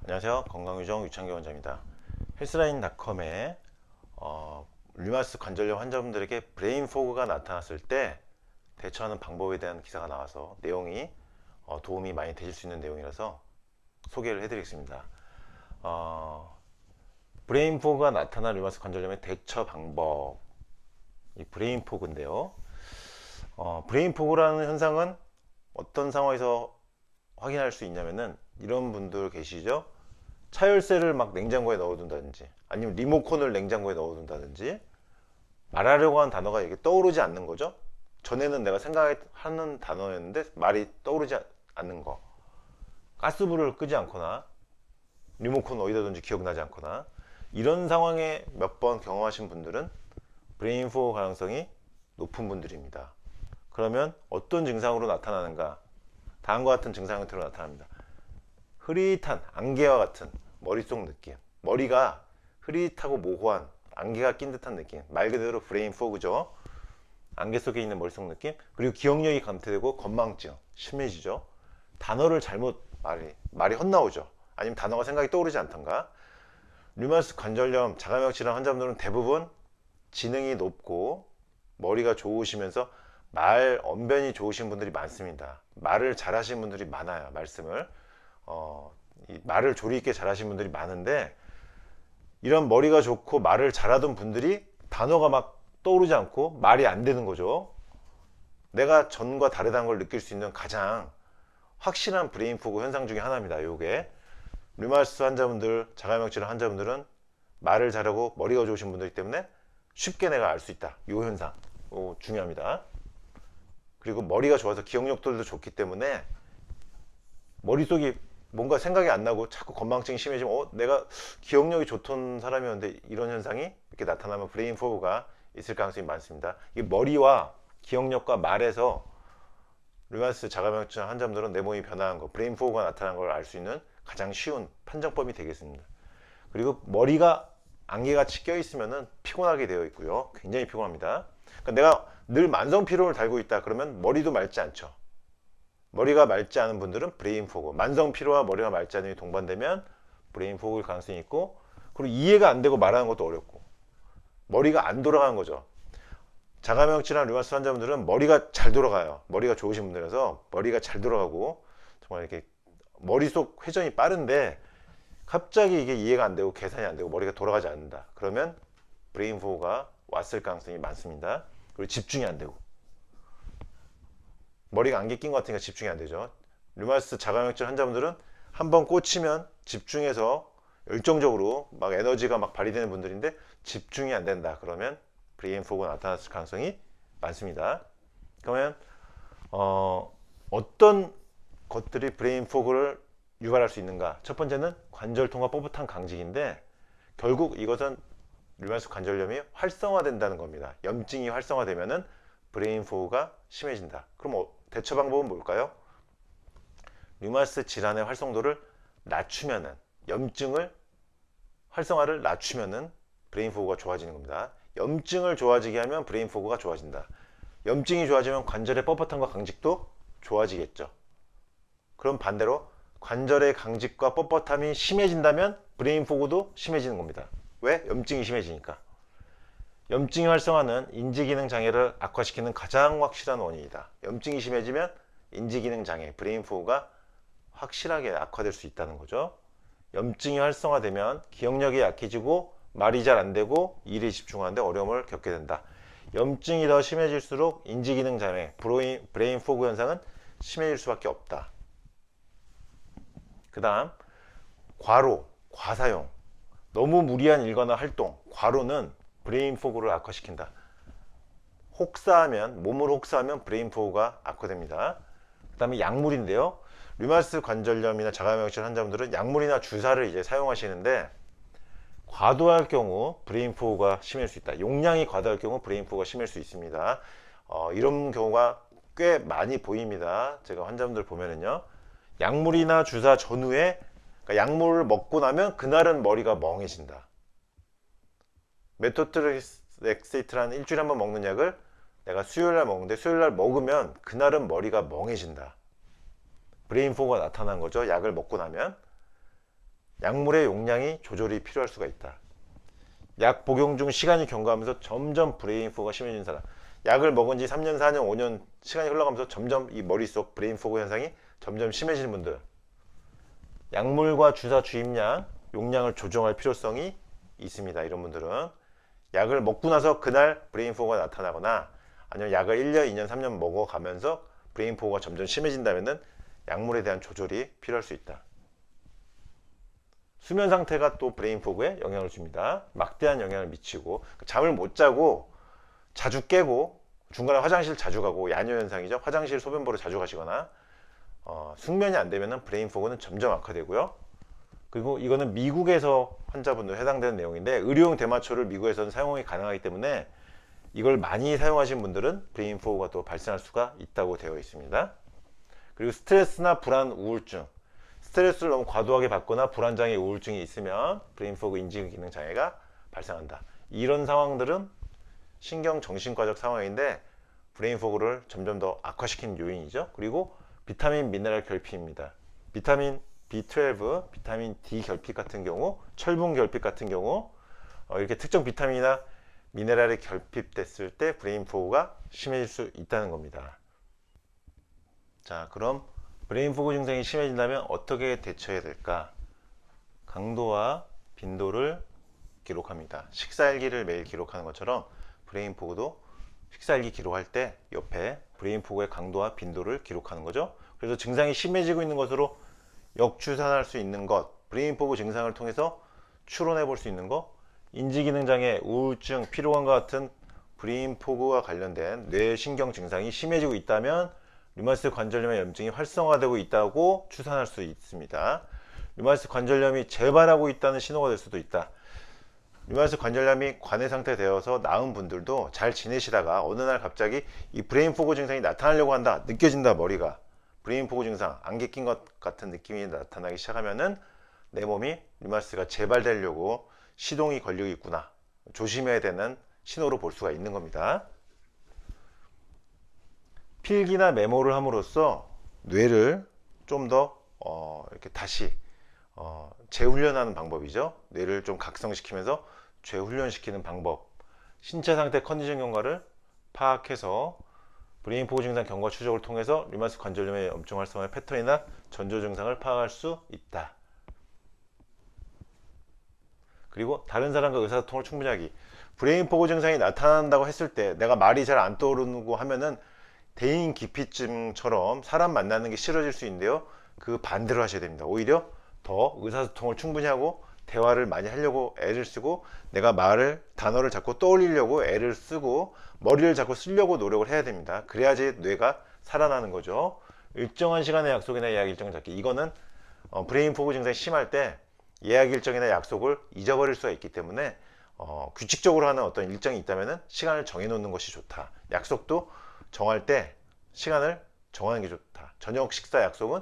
안녕하세요. 건강유정 유창기 원장입니다. 헬스라인닷컴에 류마티스 관절염 환자분들에게 브레인 포그가 나타났을 때 대처하는 방법에 대한 기사가 나와서 내용이 도움이 많이 되실 수 있는 내용이라서 소개를 해드리겠습니다. 브레인 포그가 나타난 류마티스 관절염의 대처 방법, 이 브레인 포그인데요. 브레인 포그라는 현상은 어떤 상황에서 확인할 수 있냐면은 이런 분들 계시죠? 차열쇠를 막 냉장고에 넣어둔다든지 아니면 리모컨을 냉장고에 넣어둔다든지 말하려고 하는 단어가 이게 떠오르지 않는 거죠. 전에는 내가 생각하는 단어였는데 말이 떠오르지 않는 거, 가스불을 끄지 않거나 리모컨 어디다 둔지 기억나지 않거나 이런 상황에 몇 번 경험하신 분들은 브레인 포그 가능성이 높은 분들입니다. 그러면 어떤 증상으로 나타나는가? 다음과 같은 증상 형태로 나타납니다. 흐릿한 안개와 같은 머릿속 느낌, 머리가 흐릿하고 모호한 안개가 낀 듯한 느낌, 말 그대로 브레인 포그죠. 안개 속에 있는 머릿속 느낌. 그리고 기억력이 감퇴되고 건망증 심해지죠. 단어를 잘못 말이 헛나오죠. 아니면 단어가 생각이 떠오르지 않던가. 류마티스 관절염 자가면역 질환 환자분들은 대부분 지능이 높고 머리가 좋으시면서 말 언변이 좋으신 분들이 많습니다. 말을 잘하시는 분들이 많아요. 말씀을 이 말을 조리 있게 잘하시는 분들이 많은데, 이런 머리가 좋고 말을 잘하던 분들이 단어가 막 떠오르지 않고 말이 안 되는 거죠. 내가 전과 다르다는 걸 느낄 수 있는 가장 확실한 브레인 포그 현상 중에 하나입니다. 요게 류마티스 환자분들, 자가면역 질환 환자분들은 말을 잘하고 머리가 좋으신 분들이기 때문에 쉽게 내가 알 수 있다. 요 현상 중요합니다. 그리고 머리가 좋아서 기억력들도 좋기 때문에 머릿속이 뭔가 생각이 안 나고 자꾸 건망증이 심해지면 내가 기억력이 좋던 사람이었는데 이런 현상이 이렇게 나타나면 브레인 포그가 있을 가능성이 많습니다. 이 머리와 기억력과 말에서 류마티스 자가면역증 환자분들은 내 몸이 변화한 거, 브레인 포그가 나타난 걸 알 수 있는 가장 쉬운 판정법이 되겠습니다. 그리고 머리가 안개같이 껴있으면 피곤하게 되어 있고요. 굉장히 피곤합니다. 그러니까 내가 늘 만성 피로를 달고 있다 그러면 머리도 맑지 않죠. 머리가 맑지 않은 분들은 브레인 포그, 만성 피로와 머리가 맑지 않음이 동반되면 브레인 포그일 가능성이 있고, 그리고 이해가 안 되고 말하는 것도 어렵고 머리가 안 돌아가는 거죠. 자가면역 질환 류마티스 환자분들은 머리가 잘 돌아가요. 머리가 좋으신 분들이라서 머리가 잘 돌아가고 정말 이렇게 머릿속 회전이 빠른데 갑자기 이게 이해가 안 되고 계산이 안 되고 머리가 돌아가지 않는다. 그러면 브레인 포그가 왔을 가능성이 많습니다. 그리고 집중이 안 되고 머리가 안개 낀 것 같으니까 집중이 안 되죠. 류마티스 자가면역증 환자분들은 한번 꽂히면 집중해서 열정적으로 막 에너지가 막 발휘되는 분들인데 집중이 안 된다. 그러면 브레인 포그가 나타났을 가능성이 많습니다. 그러면 어떤 것들이 브레인 포그를 유발할 수 있는가? 첫 번째는 관절통과 뻣뻣한 강직인데, 결국 이것은 류마티스 관절염이 활성화된다는 겁니다. 염증이 활성화되면은 브레인 포그가 심해진다. 그럼 대처 방법은 뭘까요? 류마티스 질환의 활성도를 낮추면은, 염증을 활성화를 낮추면은 브레인 포그가 좋아지는 겁니다. 염증을 좋아지게 하면 브레인 포그가 좋아진다. 염증이 좋아지면 관절의 뻣뻣함과 강직도 좋아지겠죠. 그럼 반대로 관절의 강직과 뻣뻣함이 심해진다면 브레인 포그도 심해지는 겁니다. 왜? 염증이 심해지니까. 염증의 활성화는 인지기능 장애를 악화시키는 가장 확실한 원인이다. 염증이 심해지면 인지기능 장애, 브레인 포그가 확실하게 악화될 수 있다는 거죠. 염증이 활성화되면 기억력이 약해지고 말이 잘 안 되고 일에 집중하는데 어려움을 겪게 된다. 염증이 더 심해질수록 인지기능 장애, 브레인 포그 현상은 심해질 수밖에 없다. 그 다음 과로, 과사용, 너무 무리한 일과나 활동, 과로는 브레인 포그를 악화시킨다. 몸을 혹사하면 브레인 포그가 악화됩니다. 그 다음에 약물인데요. 류마티스 관절염이나 자가면역 질환 환자분들은 약물이나 주사를 이제 사용하시는데 과도할 경우 브레인 포그가 심할 수 있다. 용량이 과다할 경우 브레인 포그가 심할 수 있습니다. 이런 경우가 꽤 많이 보입니다. 제가 환자분들 보면은요. 약물이나 주사 전후에, 그러니까 약물을 먹고 나면 그날은 머리가 멍해진다. 메토트렉세이트라는 일주일에 한 번 먹는 약을 내가 수요일날 먹는데 수요일날 먹으면 그날은 머리가 멍해진다. 브레인 포그가 나타난 거죠. 약을 먹고 나면. 약물의 용량이 조절이 필요할 수가 있다. 약 복용 중 시간이 경과하면서 점점 브레인 포그가 심해진 사람. 약을 먹은 지 3년, 4년, 5년 시간이 흘러가면서 점점 이 머릿속 브레인 포그 현상이 점점 심해지는 분들. 약물과 주사 주입량, 용량을 조정할 필요성이 있습니다. 이런 분들은 약을 먹고 나서 그날 브레인 포그가 나타나거나 아니면 약을 1년, 2년, 3년 먹어가면서 브레인 포그가 점점 심해진다면 약물에 대한 조절이 필요할 수 있다. 수면 상태가 또 브레인 포그에 영향을 줍니다. 막대한 영향을 미치고 잠을 못 자고 자주 깨고 중간에 화장실 자주 가고 야뇨 현상이죠. 화장실 소변 보러 자주 가시거나 숙면이 안 되면 브레인 포그는 점점 악화되고요. 그리고 이거는 미국에서 환자분들 해당되는 내용인데 의료용 대마초를 미국에서는 사용이 가능하기 때문에 이걸 많이 사용하신 분들은 브레인 포그가 또 발생할 수가 있다고 되어 있습니다. 그리고 스트레스나 불안, 우울증, 스트레스를 너무 과도하게 받거나 불안장애, 우울증이 있으면 브레인 포그 인지 기능 장애가 발생한다. 이런 상황들은 신경 정신과적 상황인데 브레인 포그를 점점 더 악화시키는 요인이죠. 그리고 비타민 미네랄 결핍입니다. 비타민 B12, 비타민 D 결핍 같은 경우, 철분 결핍 같은 경우 이렇게 특정 비타민이나 미네랄이 결핍됐을 때 브레인 포그가 심해질 수 있다는 겁니다. 자, 그럼 브레인 포그 증상이 심해진다면 어떻게 대처해야 될까? 강도와 빈도를 기록합니다. 식사일기를 매일 기록하는 것처럼 브레인 포그도 식사일기 기록할 때 옆에 브레인 포그의 강도와 빈도를 기록하는 거죠. 그래서 증상이 심해지고 있는 것으로 역추산할 수 있는 것, 브레인 포그 증상을 통해서 추론해 볼 수 있는 것, 인지기능장애, 우울증, 피로감과 같은 브레인 포그와 관련된 뇌신경 증상이 심해지고 있다면 류마티스 관절염의 염증이 활성화되고 있다고 추산할 수 있습니다. 류마티스 관절염이 재발하고 있다는 신호가 될 수도 있다. 류마티스 관절염이 관해 상태 되어서 나은 분들도 잘 지내시다가 어느 날 갑자기 이 브레인 포그 증상이 나타나려고 한다, 느껴진다, 머리가 브레인 포그 증상, 안개 낀 것 같은 느낌이 나타나기 시작하면은 내 몸이 류마티스가 재발되려고 시동이 걸리고 있구나, 조심해야 되는 신호로 볼 수가 있는 겁니다. 필기나 메모를 함으로써 뇌를 좀 더 이렇게 다시 재훈련하는 방법이죠. 뇌를 좀 각성시키면서 재훈련시키는 방법. 신체 상태 컨디션 경과를 파악해서 브레인 포그 증상 경과 추적을 통해서 류마티스 관절염의 염증 활성화의 패턴이나 전조 증상을 파악할 수 있다. 그리고 다른 사람과 의사소통을 충분히 하기. 브레인 포그 증상이 나타난다고 했을 때 내가 말이 잘 안 떠오르고 하면은 대인 기피증처럼 사람 만나는 게 싫어질 수 있는데요. 그 반대로 하셔야 됩니다. 오히려 더 의사소통을 충분히 하고 대화를 많이 하려고 애를 쓰고 내가 단어를 자꾸 떠올리려고 애를 쓰고 머리를 자꾸 쓰려고 노력을 해야 됩니다. 그래야지 뇌가 살아나는 거죠. 일정한 시간의 약속이나 예약 일정을 잡기. 이거는 브레인 포그 증상이 심할 때 예약 일정이나 약속을 잊어버릴 수가 있기 때문에 규칙적으로 하는 어떤 일정이 있다면 시간을 정해놓는 것이 좋다. 약속도 정할 때 시간을 정하는 게 좋다. 저녁 식사 약속은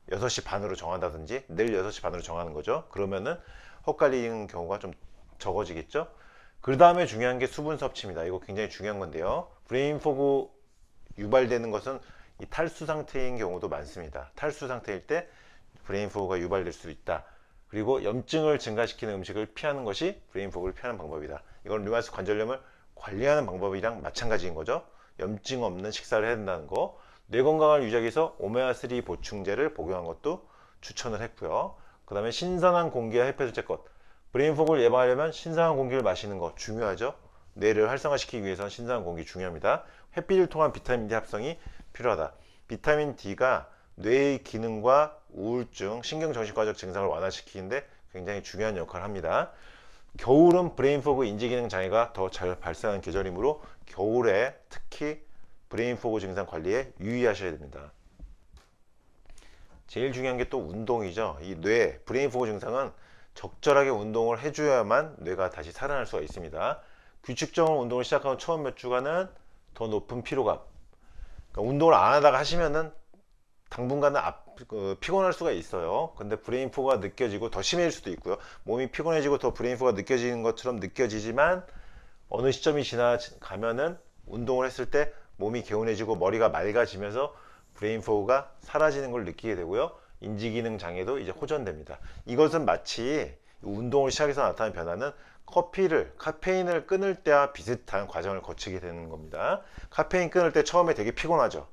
6시 반으로 정한다든지 내일 6시 반으로 정하는 거죠. 그러면은 헛갈리는 경우가 좀 적어지겠죠. 그 다음에 중요한 게 수분 섭취입니다. 이거 굉장히 중요한 건데요. 브레인 포그 유발되는 것은 이 탈수 상태인 경우도 많습니다. 탈수 상태일 때 브레인 포그가 유발될 수 있다. 그리고 염증을 증가시키는 음식을 피하는 것이 브레인 포그를 피하는 방법이다. 이건 류마티스 관절염을 관리하는 방법이랑 마찬가지인 거죠. 염증 없는 식사를 해야 된다는 거. 뇌 건강을 유지하기 위해서 오메가3 보충제를 복용한 것도 추천을 했고요. 그 다음에 신선한 공기와 햇볕을 쬐것. 브레인 포그를 예방하려면 신선한 공기를 마시는 거 중요하죠. 뇌를 활성화시키기 위해서는 신선한 공기 중요합니다. 햇빛을 통한 비타민 D 합성이 필요하다. 비타민 D가 뇌의 기능과 우울증, 신경정신과적 증상을 완화시키는데 굉장히 중요한 역할을 합니다. 겨울은 브레인 포그 인지기능 장애가 더 잘 발생하는 계절이므로 겨울에 특히 브레인 포그 증상 관리에 유의하셔야 됩니다. 제일 중요한 게 또 운동이죠. 이 브레인 포그 증상은 적절하게 운동을 해줘야만 뇌가 다시 살아날 수가 있습니다. 규칙적으로 운동을 시작하면 처음 몇 주간은 더 높은 피로감. 그러니까 운동을 안 하다가 하시면은 당분간은 피곤할 수가 있어요. 근데 브레인 포그가 느껴지고 더 심해질 수도 있고요. 몸이 피곤해지고 더 브레인 포그가 느껴지는 것처럼 느껴지지만 어느 시점이 지나가면은 운동을 했을 때 몸이 개운해지고 머리가 맑아지면서 브레인 포그가 사라지는 걸 느끼게 되고요. 인지기능 장애도 이제 호전됩니다. 이것은 마치 운동을 시작해서 나타나는 변화는 카페인을 끊을 때와 비슷한 과정을 거치게 되는 겁니다. 카페인 끊을 때 처음에 되게 피곤하죠.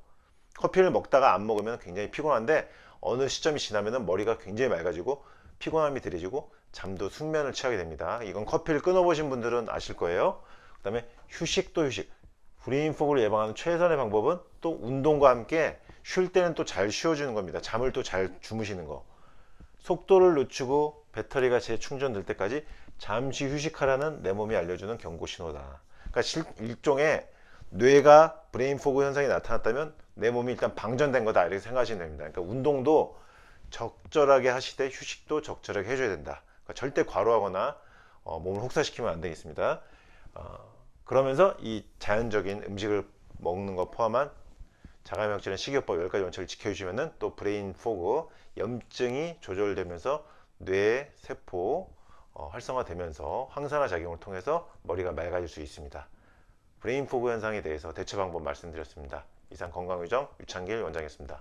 커피를 먹다가 안 먹으면 굉장히 피곤한데 어느 시점이 지나면 머리가 굉장히 맑아지고 피곤함이 들해지고 잠도 숙면을 취하게 됩니다. 이건 커피를 끊어보신 분들은 아실 거예요. 그 다음에 휴식도 휴식. 브레인포그를 예방하는 최선의 방법은 또 운동과 함께 쉴 때는 또 잘 쉬어주는 겁니다. 잠을 또 잘 주무시는 거. 속도를 늦추고 배터리가 재충전될 때까지 잠시 휴식하라는 내 몸이 알려주는 경고 신호다. 그러니까 일종의 뇌가 브레인포그 현상이 나타났다면 내 몸이 일단 방전된 거다 이렇게 생각하시면 됩니다. 그러니까 운동도 적절하게 하시되 휴식도 적절하게 해줘야 된다. 그러니까 절대 과로하거나 몸을 혹사시키면 안 되겠습니다. 그러면서 이 자연적인 음식을 먹는 것 포함한 자가면역질환 식이요법 10가지 원칙을 지켜주시면 또 브레인포그 염증이 조절되면서 뇌의 세포 활성화되면서 항산화 작용을 통해서 머리가 맑아질 수 있습니다. 브레인포그 현상에 대해서 대처 방법 말씀드렸습니다. 이상 건강의정 유창길 원장이었습니다.